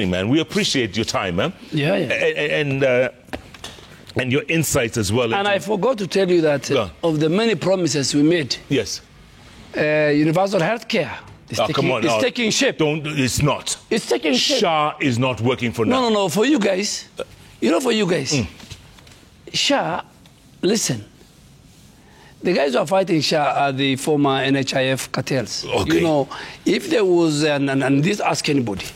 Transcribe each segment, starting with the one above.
Man, we appreciate your time, man. Yeah, yeah. And your insights as well. And I forgot to tell you that of the many promises we made. Yes. Universal health care is taking shape. It's not. It's taking shape. SHA is not working for now. No. For you guys, for you guys, SHA, listen. The guys who are fighting SHA are the former NHIF cartels. Okay. If there was, and this ask anybody,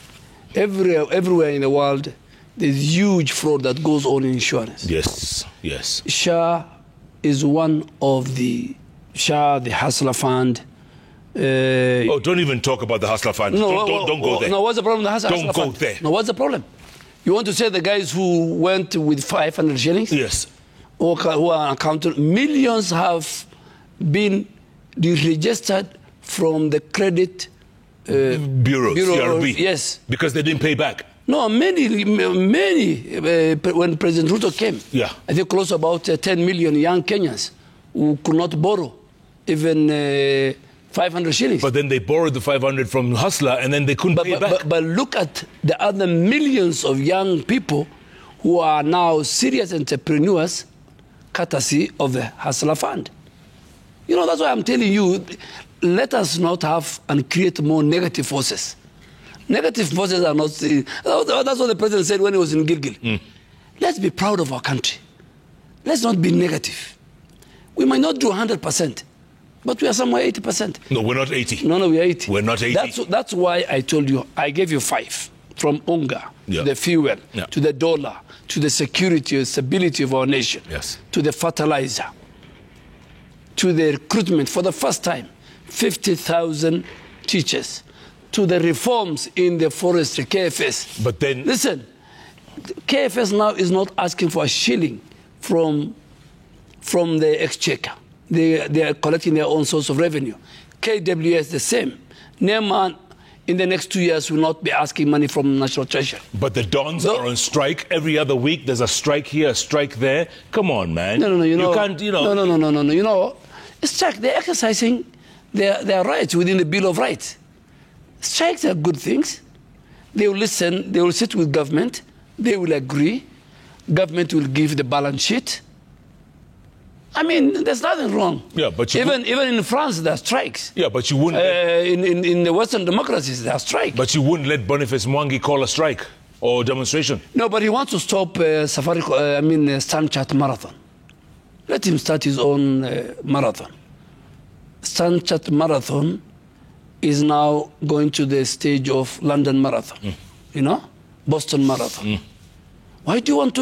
everywhere in the world, there's huge fraud that goes on in insurance. Yes, yes. SHA is one of the Hustler Fund. Don't even talk about the Hustler Fund. Don't go there. No, what's the problem with the Hustler Fund? Don't go there. No, what's the problem? You want to say the guys who went with 500 shillings? Yes. Who are accounted, millions have been deregistered from the credit Bureau, CRB. Yes. Because they didn't pay back. No, many, when President Ruto came, I think close to about 10 million young Kenyans who could not borrow even 500 shillings. But then they borrowed the 500 from Hustler and then they couldn't pay back. But look at the other millions of young people who are now serious entrepreneurs courtesy of the Hustler Fund. That's why I'm telling you, let us not have and create more negative forces. Negative forces are not... That's what the president said when he was in Gilgil. Let's be proud of our country. Let's not be negative. We might not do 100%, but we are somewhere 80%. No, we're not 80. No, we are 80. We're not 80. That's why I told you, I gave you 5. From UNGA, to the fuel, to the dollar, to the security and stability of our nation, to the fertilizer, to the recruitment for the first time, 50,000 teachers, to the reforms in the forestry, KFS. But then... Listen, KFS now is not asking for a shilling from the exchequer. They are collecting their own source of revenue. KWS the same. Neyman in the next 2 years will not be asking money from National Treasury. But the Dons are on strike every other week. There's a strike here, a strike there. Come on, man. No, you can't, No. Strike, they're exercising their rights within the Bill of Rights. Strikes are good things. They will listen, they will sit with government, they will agree. Government will give the balance sheet. I mean, there's nothing wrong. Yeah, but even in France, there are strikes. Yeah, but you wouldn't... in the Western democracies, there are strikes. But you wouldn't let Boniface Mwangi call a strike or demonstration? No, but he wants to stop Stand-Chat Marathon. Let him start his own marathon. Stand-Chat Marathon is now going to the stage of London Marathon, Boston Marathon. Why do you want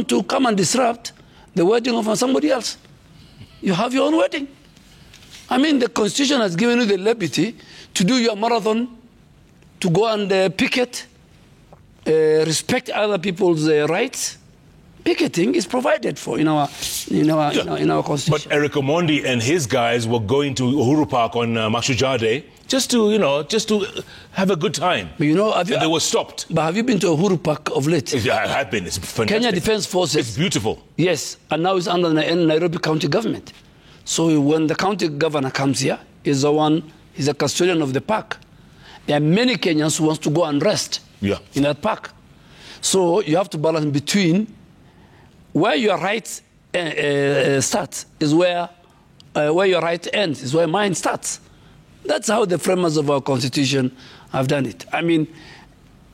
to come and disrupt the wedding of somebody else? You have your own wedding. I mean, the Constitution has given you the liberty to do your marathon, to go and picket, respect other people's rights. Picketing is provided for in our Constitution. But Eric Omondi and his guys were going to Uhuru Park on Mashujaa just to have a good time. But they were stopped. But have you been to Uhuru Park of late? Yeah, I have been. It's fantastic. Kenya Defence Forces. It's beautiful. Yes, and now it's under the Nairobi County government. So when the county governor comes here, he's a custodian of the park. There are many Kenyans who want to go and rest in that park. So you have to balance between where your rights starts is where your right ends, is where mine starts. That's how the framers of our Constitution have done it. I mean,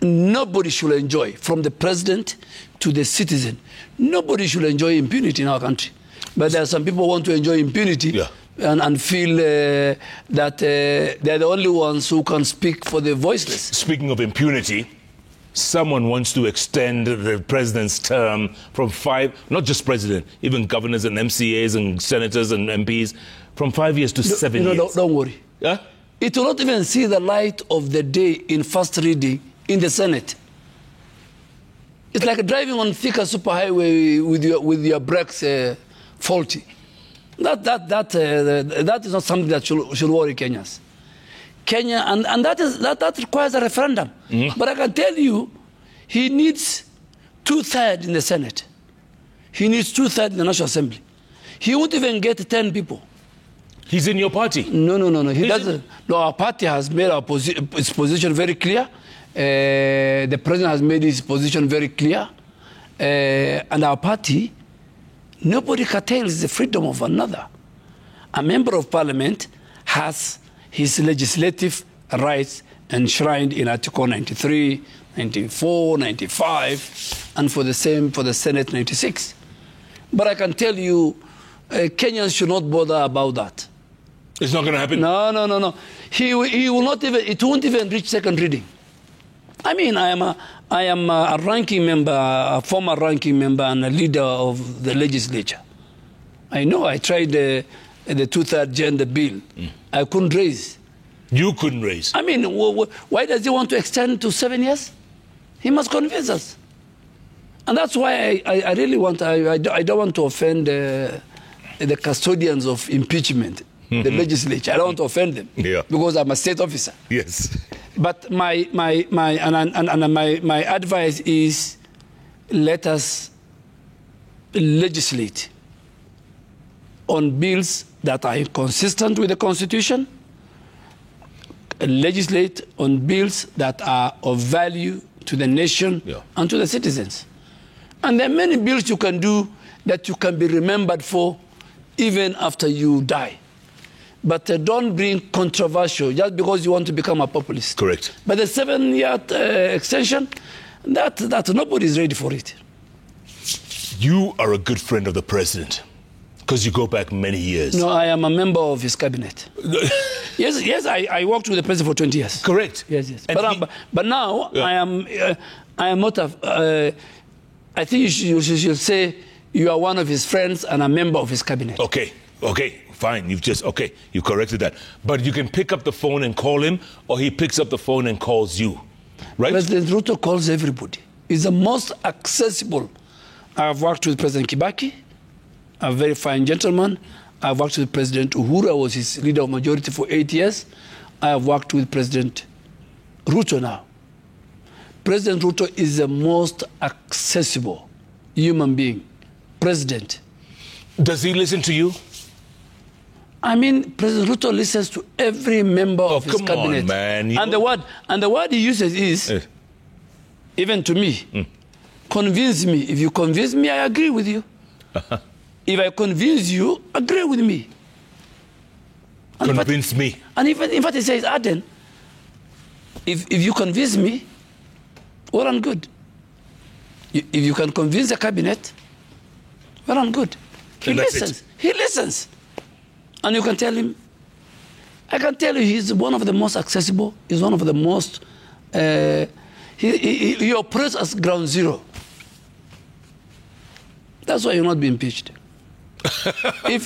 nobody should enjoy, from the president to the citizen, nobody should enjoy impunity in our country. But there are some people who want to enjoy impunity and feel that they're the only ones who can speak for the voiceless. Speaking of impunity, someone wants to extend the president's term from 5, not just president, even governors and MCAs and senators and MPs, from 5 years to 7 years. Don't worry. It will not even see the light of the day in first reading in the Senate. It's like driving on thicker superhighway with your brakes faulty. That is not something that should worry Kenyans. Kenya, and that requires a referendum. But I can tell you, he needs 2/3 in the Senate. He needs 2/3 in the National Assembly. He won't even get 10 people. He's in your party? No. He doesn't. No, our party has made its position very clear. the president has made his position very clear. And our party, nobody curtails the freedom of another. A member of parliament has his legislative rights enshrined in Article 93, 94, 95, and for the same for the Senate 96. But I can tell you, Kenyans should not bother about that. It's not going to happen? No. He will not even, it won't even reach second reading. I mean, I am a ranking member, a former ranking member and a leader of the legislature. I know I tried the two-third gender bill. I couldn't raise. You couldn't raise? I mean, why does he want to extend to 7 years? He must convince us. And that's why I really want, I don't want to offend the custodians of impeachment, the legislature. I don't want to offend them because I'm a state officer. Yes. But my advice is, let us legislate on bills that are consistent with the Constitution, legislate on bills that are of value to the nation and to the citizens. And there are many bills you can do that you can be remembered for even after you die. But don't bring controversial just because you want to become a populist. Correct. But the 7-year extension, that nobody is ready for it. You are a good friend of the president because you go back many years. No, I am a member of his cabinet. yes, I worked with the president for 20 years. Correct. Yes. But now I am not a. I think you should say you are one of his friends and a member of his cabinet. Okay, fine. You corrected that. But you can pick up the phone and call him, or he picks up the phone and calls you, right? President Ruto calls everybody. He's the most accessible. I've worked with President Kibaki, a very fine gentleman. I've worked with President Uhuru. I was his leader of majority for 8 years. I have worked with President Ruto now. President Ruto is the most accessible human being. President. Does he listen to you? I mean, President Ruto listens to every member of his cabinet. Come on, man. And the word he uses is, even to me, convince me. If you convince me, I agree with you. If I convince you, agree with me. Convince me. And in fact, he says, Aden, if you convince me, well and good. If you can convince the cabinet, well and good. He listens. He listens. And you can tell him, I can tell you he's one of the most accessible. He's one of the most, he operates as ground zero. That's why you'll not be impeached. If,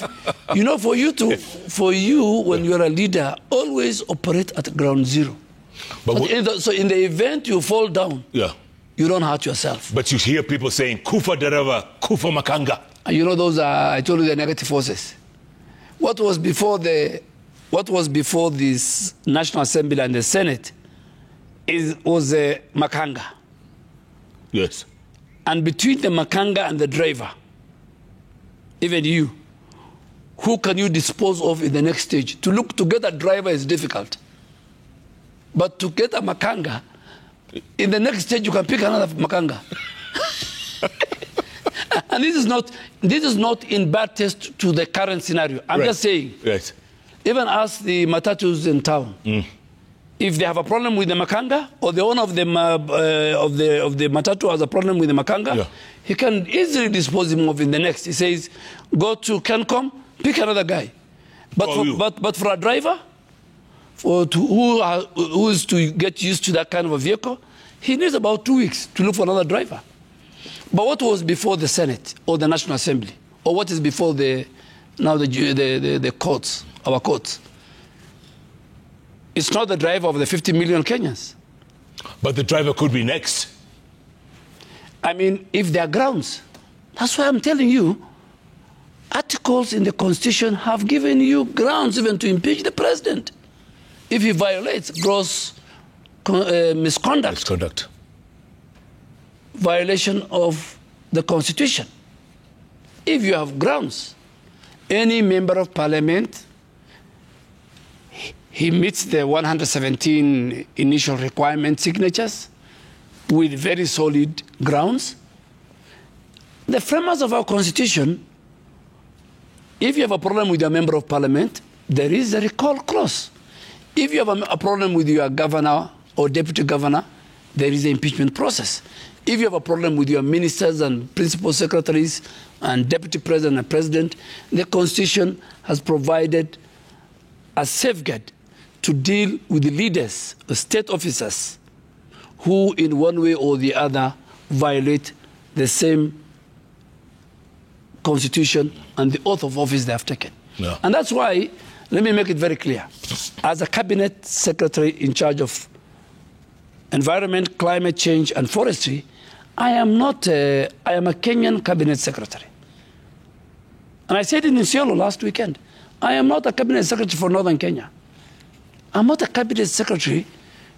for you, when you're a leader, always operate at ground zero. So in the event you fall down, you don't hurt yourself. But you hear people saying, Kufa Dereva, Kufa Makanga. And you know those are, I told you, the negative forces. What was before this National Assembly and the Senate was Makanga. Yes. And between the Makanga and the driver, even you, who can you dispose of in the next stage? To get a driver is difficult. But to get a Makanga, in the next stage you can pick another Makanga. And this is not in bad taste to the current scenario. I'm just saying. Right. Even ask the matatus in town. If they have a problem with the Makanga, or the owner of the matatu has a problem with the Makanga, he can easily dispose him of in the next. He says, go to Kencom, pick another guy. But for a driver, who is to get used to that kind of a vehicle, he needs about 2 weeks to look for another driver. But what was before the Senate or the National Assembly, or what is before the courts, our courts? It's not the driver of the 50 million Kenyans. But the driver could be next. I mean, if there are grounds. That's why I'm telling you, articles in the Constitution have given you grounds even to impeach the president if he violates gross misconduct. Violation of the Constitution. If you have grounds, any member of parliament, he meets the 117 initial requirement signatures, with very solid grounds. The framers of our constitution, if you have a problem with your member of parliament, there is a recall clause. If you have a problem with your governor or deputy governor, there is an impeachment process. If you have a problem with your ministers and principal secretaries and deputy president and president, the constitution has provided a safeguard to deal with the leaders, the state officers, who in one way or the other violate the same constitution and the oath of office they have taken. Yeah. And that's why, let me make it very clear, as a cabinet secretary in charge of environment, climate change, and forestry, I am a Kenyan cabinet secretary. And I said it in Isiolo last weekend. I am not a cabinet secretary for Northern Kenya. I'm not a cabinet secretary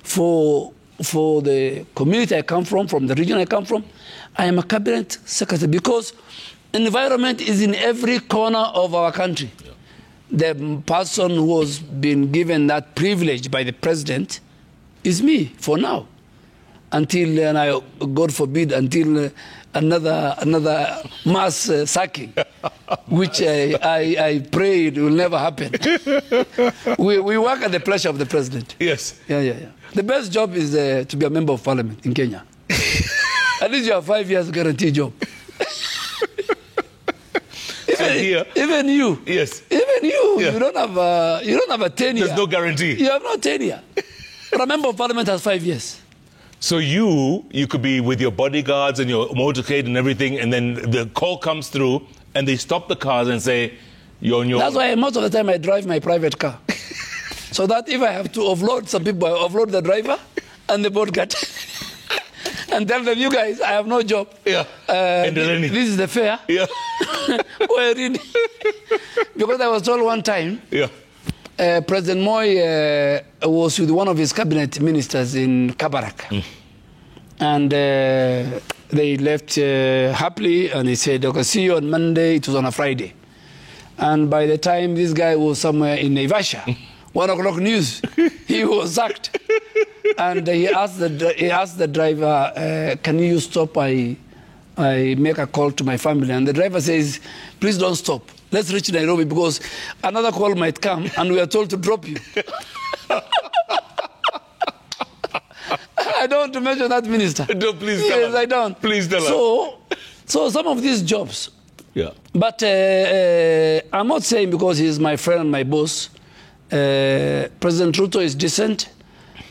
for the community I come from the region I come from. I am a cabinet secretary because environment is in every corner of our country. Yeah. The person who has been given that privilege by the president is me for now. Until, God forbid, until another mass sacking, which I pray it will never happen. We work at the pleasure of the president. Yes. Yeah. The best job is to be a member of parliament in Kenya. At least you have 5 years guarantee job. Even you. Yes. Even you. Yeah. You don't have a tenure. There's no guarantee. You have no tenure. But a member of parliament has 5 years. So you could be with your bodyguards and your motorcade and everything, and then the call comes through, and they stop the cars and say, you're on your That's why most of the time I drive my private car. So that if I have to offload some people, I offload the driver and the bodyguard. And tell them, you guys, I have no job. Yeah. This is the fare. Yeah. Because I was told one time, yeah. President Moy was with one of his cabinet ministers in Kabarak. Mm. And they left happily, and he said, okay, see you on Monday. It was on a Friday. And by the time this guy was somewhere in Naivasha, 1 o'clock news, he was sacked. And he asked the driver, can you stop? I make a call to my family. And the driver says, please don't stop. Let's reach Nairobi because another call might come and we are told to drop you. I don't want to mention that minister. No, please tell us. Yes, I don't. Please tell us. So some of these jobs. Yeah. But I'm not saying because he's my friend and my boss. President Ruto is decent.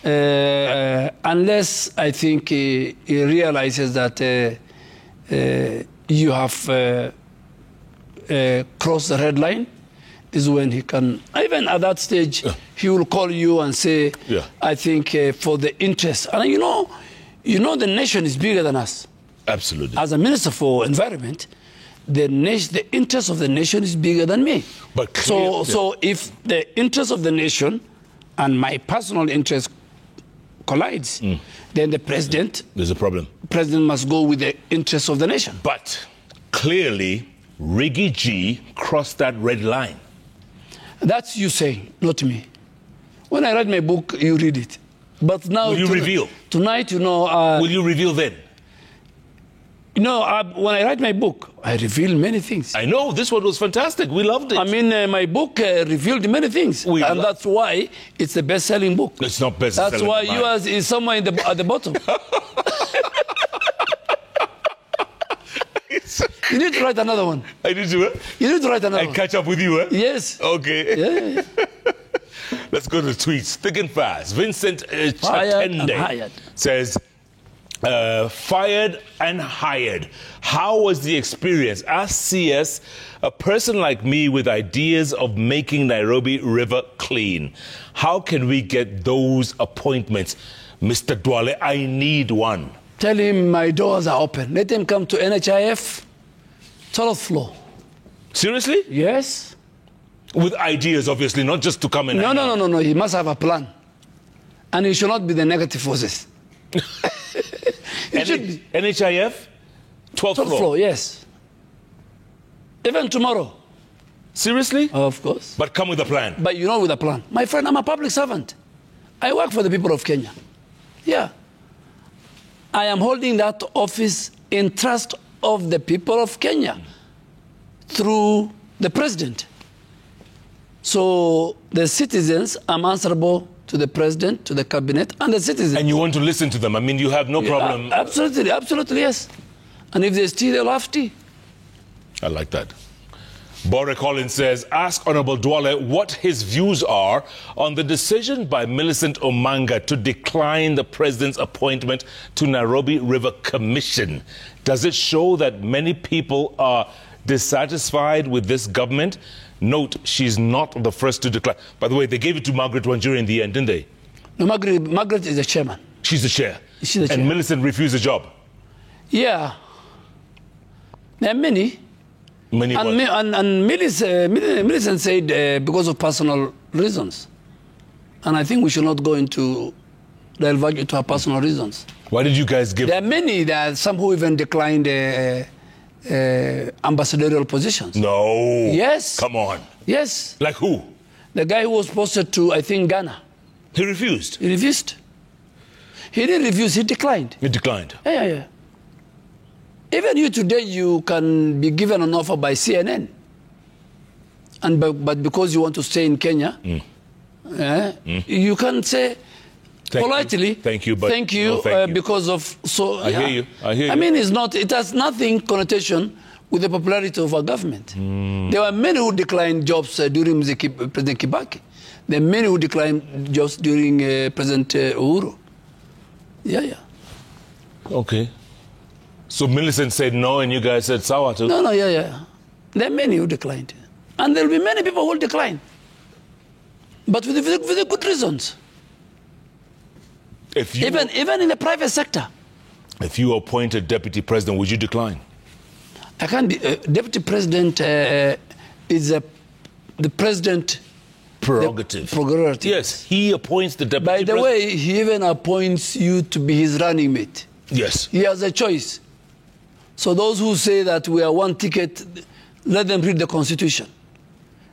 Unless I think he realizes that you have crossed the red line, is when he can, even at that stage, he will call you and say, I think for the interest. And you know the nation is bigger than us. Absolutely. As a minister for environment, the interest of the nation is bigger than me. But so if the interest of the nation and my personal interest collides, then the president... There's a problem. President must go with the interest of the nation. But clearly, Riggy G crossed that red line. That's you saying, not me. When I write my book, you read it. But now... Will you reveal? Tonight, will you reveal then? When I write my book, I reveal many things. I know, this one was fantastic. We loved it. I mean, my book revealed many things. And that's why it's the best-selling book. It's not best-selling. That's why yours is somewhere at the bottom. You need to write another one. I need to. You need to write another one. I catch up with you, eh? Yes. Okay. Yeah. Let's go to the tweets. Thick and fast. Vincent Chatende says, fired and hired. How was the experience? Ask CS, a person like me with ideas of making Nairobi River clean. How can we get those appointments? Mr. Duale, I need one. Tell him my doors are open. Let him come to NHIF, 12th floor. Seriously? Yes. With ideas, obviously, not just to come in. No. He must have a plan. And he should not be the negative forces. It should be. NHIF, 12th floor, yes. Even tomorrow. Seriously? Of course. But come with a plan. But with a plan. My friend, I'm a public servant. I work for the people of Kenya. Yeah. I am holding that office in trust of the people of Kenya through the president. So the citizens, I'm answerable to the president, to the cabinet, and the citizens. And you want to listen to them? I mean, you have no problem. Absolutely, absolutely, yes. And if they steal, they'll have tea. I like that. Bora Collins says, ask Honorable Duale what his views are on the decision by Millicent Omanga to decline the president's appointment to Nairobi River Commission. Does it show that many people are dissatisfied with this government? Note, she's not the first to decline. By the way, they gave it to Margaret Wanjiri in the end, didn't they? No, Margaret is the chairman. She's the chair. She's the chair. And Millicent refused the job. Yeah. There are many. Many what? And Millicent said because of personal reasons. And I think we should not go into delve into her personal reasons. Why did you guys give... There are many. There are some who even declined ambassadorial positions. No. Yes. Come on. Yes. Like who? The guy who was posted to, I think, Ghana. He refused? He refused. He didn't refuse, he declined. He declined? Yeah. Even you today, you can be given an offer by CNN. But because you want to stay in Kenya, you can say politely, thank you, but thank you, no, thank you. Because of... So, I hear you. I mean, it has nothing connotation with the popularity of our government. There were many who declined jobs during President Kibaki. There are many who declined jobs during President Uhuru. Yeah. Okay. So Millicent said no, and you guys said sawa too? No, yeah. There are many who declined. And there will be many people who will decline. But with the good reasons. Even in the private sector. If you appointed deputy president, would you decline? I can't be. Deputy president is the president... Prerogative. Prerogative. Yes, he appoints the deputy president. By the way, he even appoints you to be his running mate. Yes. He has a choice. So those who say that we are one ticket, let them read the Constitution.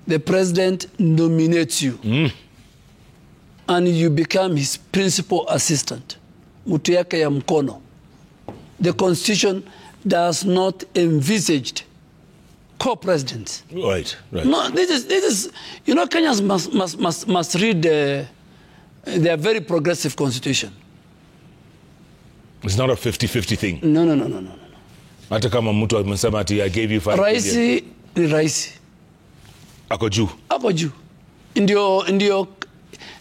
The president nominates you. And you become his principal assistant. Mutu yake ya mkono. The Constitution does not envisage co-presidents. Right. No, this is, you know, Kenyans must read their very progressive Constitution. It's not a 50-50 thing. No. Hata kama mtu amesema ati I gave you 5 Raisi ni raisi. Ako juu. Ndio.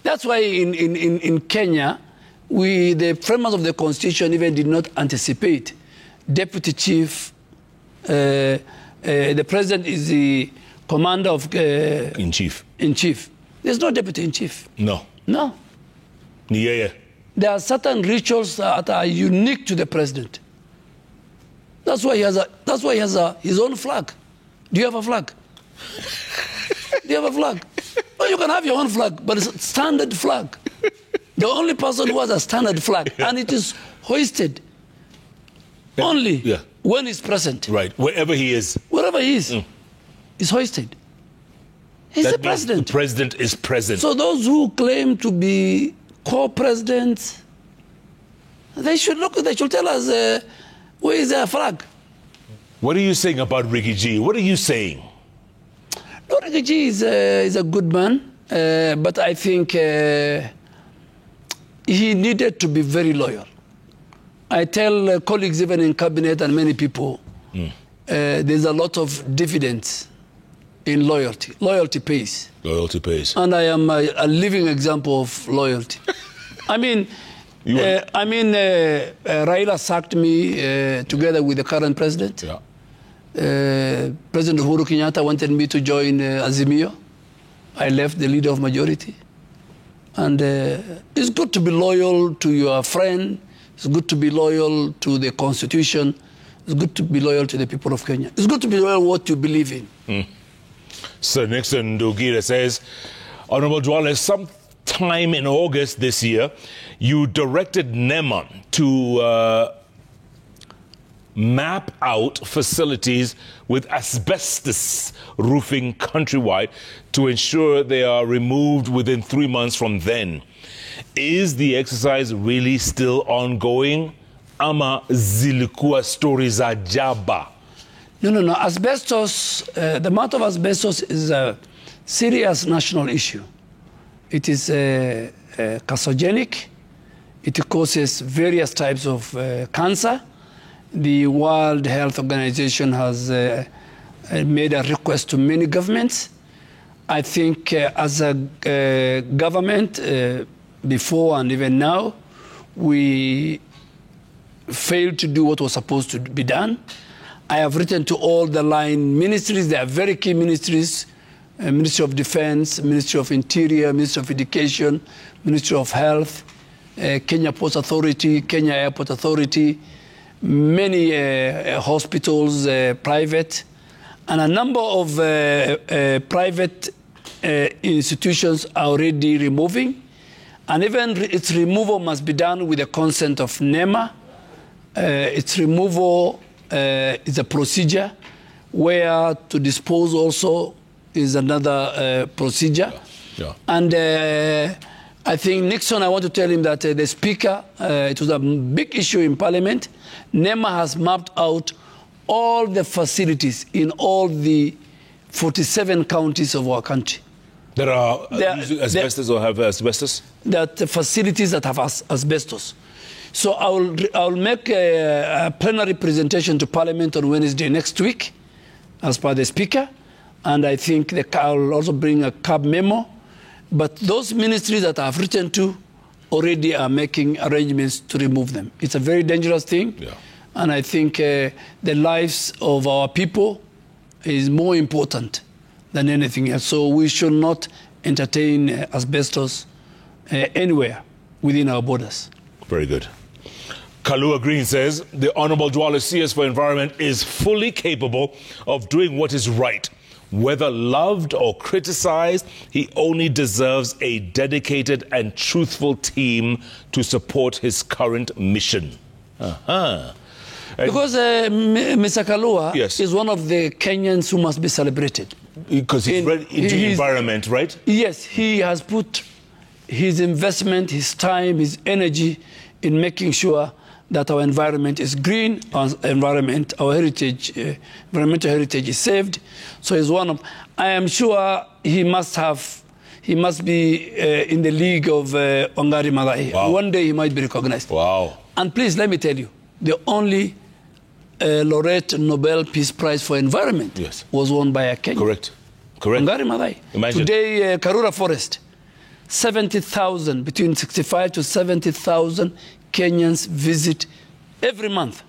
That's why in Kenya, the framers of the Constitution even did not anticipate deputy chief. The president is the commander of... in chief. There's no deputy in chief. No. There are certain rituals that are unique to the president. That's why he has his own flag. Do you have a flag? Do you have a flag? No, you can have your own flag, but it's a standard flag. The only person who has a standard flag, and it is hoisted only when he's present. Right, wherever he is. Wherever he is, is hoisted. He's the president. The president is present. So those who claim to be co-presidents, they should tell us where is their flag. What are you saying about Ricky G? What are you saying? No, Ricky G is a good man, but I think he needed to be very loyal. I tell colleagues even in cabinet and many people, there's a lot of dividends in loyalty. Loyalty pays. Loyalty pays. And I am a living example of loyalty. I mean, Raila sacked me together with the current president. Yeah. President Uhuru Kenyatta wanted me to join Azimio. I left the leader of majority. And it's good to be loyal to your friend. It's good to be loyal to the Constitution. It's good to be loyal to the people of Kenya. It's good to be loyal to what you believe in. Sir Nixon Dugira says, Honorable Duale, sometime in August this year, you directed NEMA to map out facilities with asbestos roofing countrywide to ensure they are removed within 3 months from then. Is the exercise really still ongoing? ama zilikuwa stories za jaba? No. Asbestos, the amount of asbestos is a serious national issue. It is carcinogenic. It causes various types of cancer. The World Health Organization has made a request to many governments. I think as a government, before and even now, we failed to do what was supposed to be done. I have written to all the line ministries. They are very key ministries: Ministry of Defense, Ministry of Interior, Ministry of Education, Ministry of Health, Kenya Ports Authority, Kenya Airport Authority, many hospitals, private, and a number of private institutions are already removing. And even its removal must be done with the consent of NEMA. Its removal is a procedure, where to dispose also is another procedure. Yeah. And I think Nixon, I want to tell him that the Speaker, it was a big issue in Parliament. NEMA has mapped out all the facilities in all the 47 counties of our country. There are using asbestos or have asbestos? That the facilities that have asbestos. So I'll make a plenary presentation to Parliament on Wednesday next week, as per the Speaker, and I think I'll also bring a CAB memo. But those ministries that I've written to already are making arrangements to remove them. It's a very dangerous thing, and I think the lives of our people is more important than anything else. So we should not entertain asbestos anywhere within our borders. Very good. Kalua Green says, the Honorable Duale CS for Environment is fully capable of doing what is right. Whether loved or criticized, he only deserves a dedicated and truthful team to support his current mission. Because Mr. Kalua is one of the Kenyans who must be celebrated. Because he's ready into the environment, right? Yes, he has put his investment, his time, his energy in making sure that our environment is green, our heritage, environmental heritage is saved. So he's one of, I am sure he must be in the league of Wangari Maathai. Wow. One day he might be recognized. Wow. And please, let me tell you, the only laureate Nobel Peace Prize for Environment was won by a Kenyan. Correct. Wangari Maathai. Imagine. Today, Karura Forest, 70,000, between 65 to 70,000 Kenyans visit every month.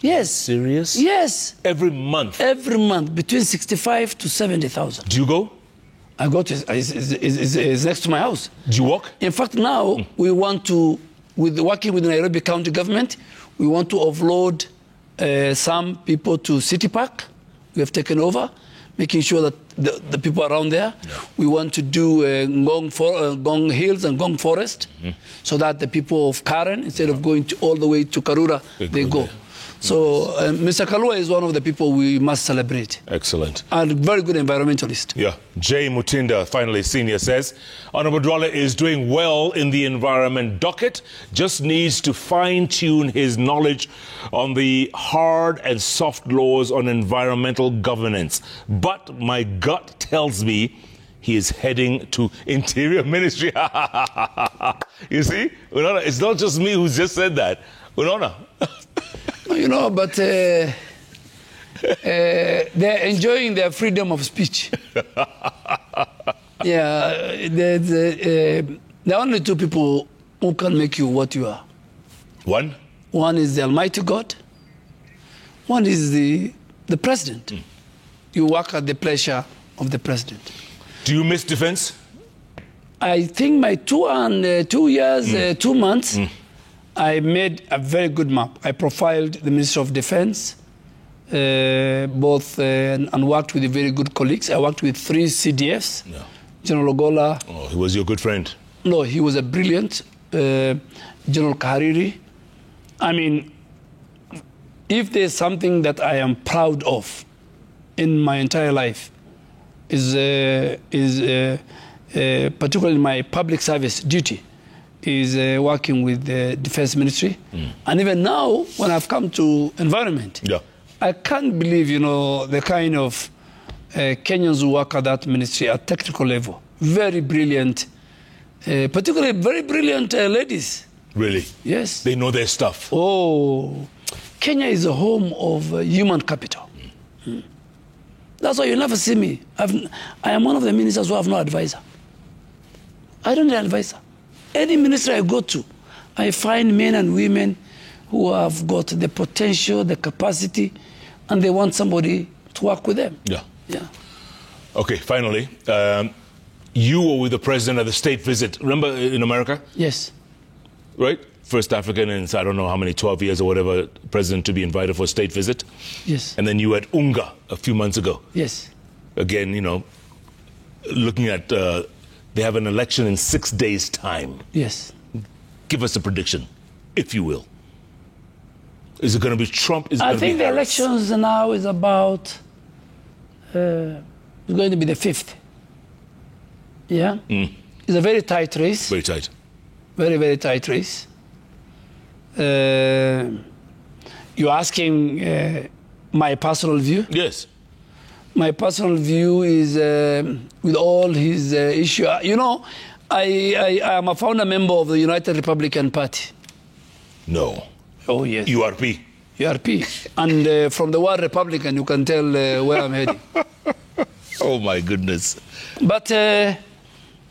Yes. Serious? Yes. Every month? Every month, between 65 to 70,000. Do you go? I go to, it's next to my house. Do you walk? In fact, now we want to, working with the Nairobi County government, we want to offload some people to City Park. We have taken over, making sure that the people around there, we want to do Ngong Hills and Ngong Forest, so that the people of Karen, instead of going all the way to Karura, they go. So Mr. Kalua is one of the people we must celebrate. Excellent. And very good environmentalist. Yeah. Jay Mutinda, finally senior, says, Honorable Duale is doing well in the environment docket, just needs to fine-tune his knowledge on the hard and soft laws on environmental governance. But my gut tells me he is heading to Interior Ministry. You see? Unona, it's not just me who's just said that. Unona. You know, but they're enjoying their freedom of speech. There are only two people who can make you what you are. One? One is the Almighty God. One is the president. You work at the pleasure of the president. Do you miss defense? I think my 2 years, 2 months, I made a very good map. I profiled the Minister of Defense, both and worked with very good colleagues. I worked with 3 CDFs. Yeah. General Ogola. Oh, he was your good friend. No, he was a brilliant. General Kahariri. I mean, if there's something that I am proud of in my entire life, is particularly my public service duty, is working with the Defense Ministry. And even now, when I've come to environment, I can't believe, the kind of Kenyans who work at that ministry at technical level. Very brilliant, particularly very brilliant ladies. Really? Yes. They know their stuff. Oh, Kenya is a home of human capital. That's why you never see me. I am one of the ministers who have no advisor. I don't need an advisor. Any ministry I go to, I find men and women who have got the potential, the capacity, and they want somebody to work with them. Yeah. Okay, finally, you were with the president at the state visit. Remember in America? Yes. Right? First African in, I don't know how many, 12 years or whatever, president to be invited for a state visit. Yes. And then you were at Unga a few months ago. Yes. Again, looking at, they have an election in 6 days' time. Yes. Give us a prediction, if you will. Is it going to be Trump? I think the elections now is about, it's going to be the 5th. Yeah? It's a very tight race. Very tight. Very, very tight race. You're asking my personal view? Yes. My personal view is, with all his issues, I am a founder member of the United Republican Party. No. Oh, yes. URP. URP. And from the word Republican, you can tell where I'm heading. Oh, my goodness. But the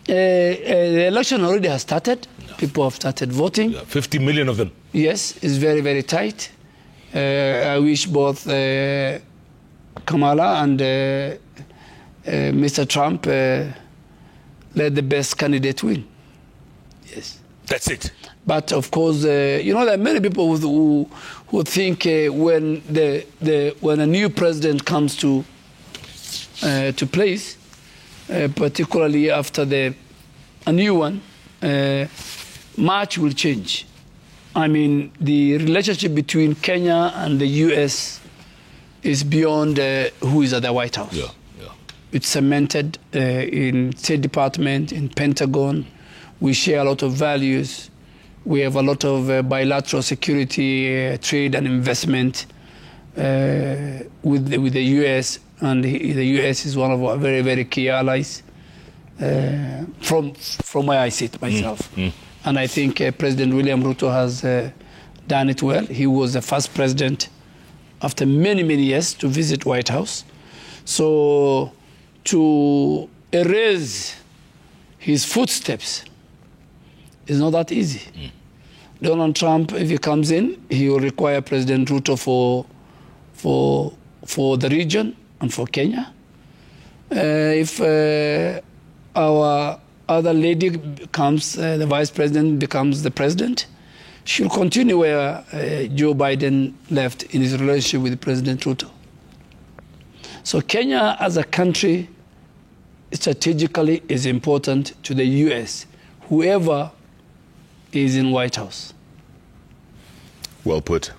election already has started. No. People have started voting. 50 million of them. Yes, it's very, very tight. I wish both Kamala and Mr. Trump let the best candidate win. Yes. That's it. But of course, there are many people who think when a new president comes to place, particularly after a new one, much will change. I mean, the relationship between Kenya and the U.S. is beyond who is at the White House. Yeah. It's cemented in State Department, in Pentagon. We share a lot of values. We have a lot of bilateral security, trade and investment with the U.S. And the U.S. is one of our very, very key allies from where I sit myself. And I think President William Ruto has done it well. He was the first president after many, many years to visit White House. So to erase his footsteps is not that easy. Donald Trump, if he comes in, he will require President Ruto for the region and for Kenya. If our other lady comes, the vice president becomes the president, she'll continue where Joe Biden left in his relationship with President Ruto. So Kenya as a country strategically is important to the U.S., whoever is in White House. Well put.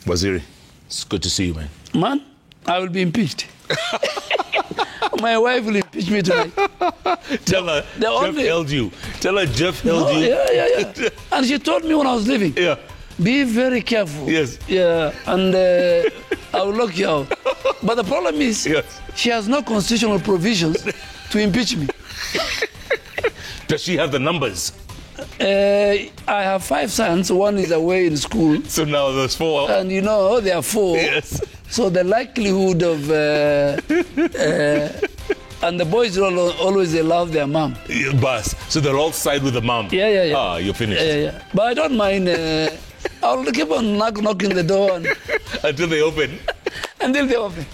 Waziri, it's good to see you, man. Man, I will be impeached. My wife will impeach me tonight. Tell her Jeff held you. Tell her Jeff held you. Yeah. And she told me when I was leaving, be very careful. Yes. Yeah, and I will lock you out. But the problem is, she has no constitutional provisions to impeach me. Does she have the numbers? I have 5 sons. One is away in school. So now there's 4. And there are 4. Yes. So the likelihood of... and the boys always they love their mom. Bus. So they'll all side with the mom. Yeah. Ah, you're finished. Yeah. But I don't mind. I'll keep on knocking the door. Until they open. Until they open.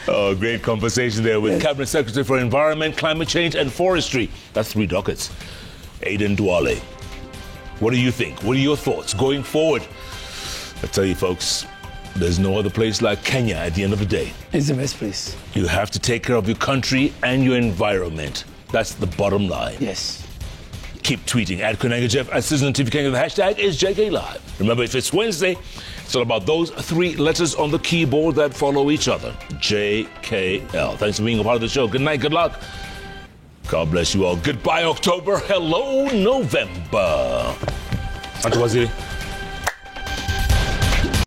Oh, great conversation there with Cabinet Secretary for Environment, Climate Change and Forestry. That's 3 dockets. Aden Duale. What do you think? What are your thoughts going forward? I tell you, folks, there's no other place like Kenya at the end of the day. It's the best place. You have to take care of your country and your environment. That's the bottom line. Yes. Keep tweeting at Kunanga Jeff, at Citizen TV Kenya. The hashtag is JK Live. Remember, if it's Wednesday, it's all about those 3 letters on the keyboard that follow each other. JKL. Thanks for being a part of the show. Good night. Good luck. God bless you all. Goodbye, October. Hello, November. Auntie Waziri.